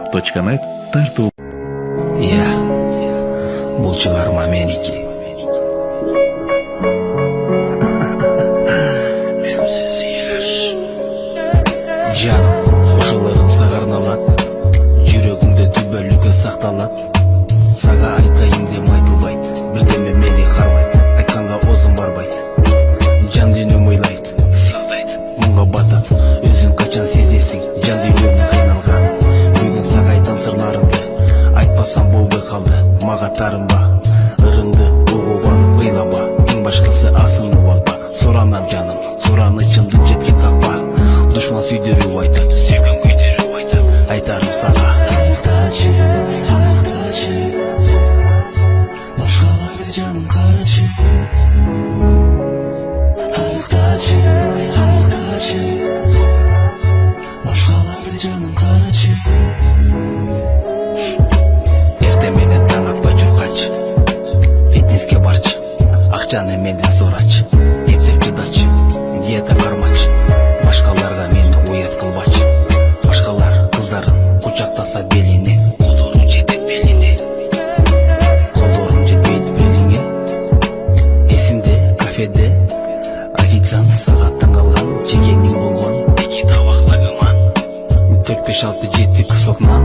Апточканы тартуу. Иә, бул чыгарма меники. Жаным, ошолорум сага арналат, жүрөгүңдө түбөлүккө сакталат. Сага айтайын деп айтылбайт, бирдеме мени карбайт, айтканга оозум барбайт. Жан дүйнөм ыйлайт, саздайт, мунга батат, өзүң качан сезесиң, жан дүйнөмдүн кыйналганын. Бүгүн сага айтам сырларымды, айтпасам болбой калды, мага тарынба. Ырыңды угуп алып ыйлаба, эң башкысы асынып алба. Соранам жаным, сураны чындык жеткен какпа. Душман сүйдүрүп айтат, сүйгөн күйдүрүп айтат, айтарым сага. Айыктачы, башкаларды жаным карачы. Айыктачы, башкаларды жаным карачы. Эрте менен таң атпай жургачы, фитнеске барчы, акчаны менден сурачы, эптеп чыдачы, диета кармачы. Башкаларга мени уят кылбачы. Башкалар кыздарын кучактаса белине, колдорун жетет белине. Колдорун жетпейт белиңе. Эсимде кафеде официант сага таң калган, чекеңиң болгон 2 табак лагман, 4-5-6-7 кусок нан.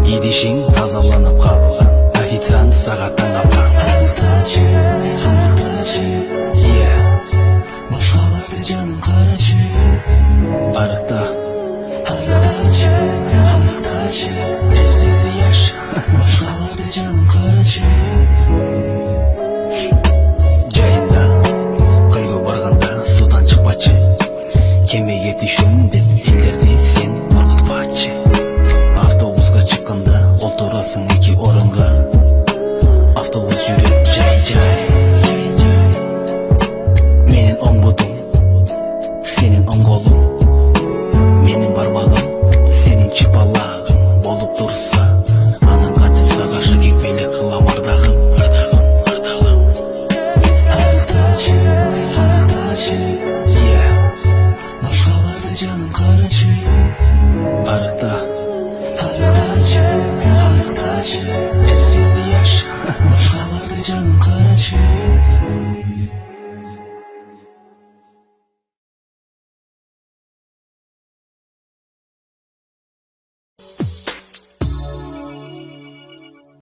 Идишиң тазаланып калган, официант сага таң калган. Айыктачы, башкаларды жаным карачы. Арыкта, Айыктачы, элсиз яш. башкаларды жаным карачы. Жайында, көлгө барганда судан чыкпачы, кемеге түшөм деп элдерди сен коркутпачы. Автобуска чыкканда олтурасың 2 орунга, автобус жүрөт жай-жай. Менин оң бутум, сенин оң колуң, менин бармагым, сенин чыпалагың болуп турса, анан кантип сага шакек белек кылам ардагым. Айыктачы, башкаларды жаным карачы. Арыкта, Айыктачы, элсиз яш. башкаларды жаным карачы.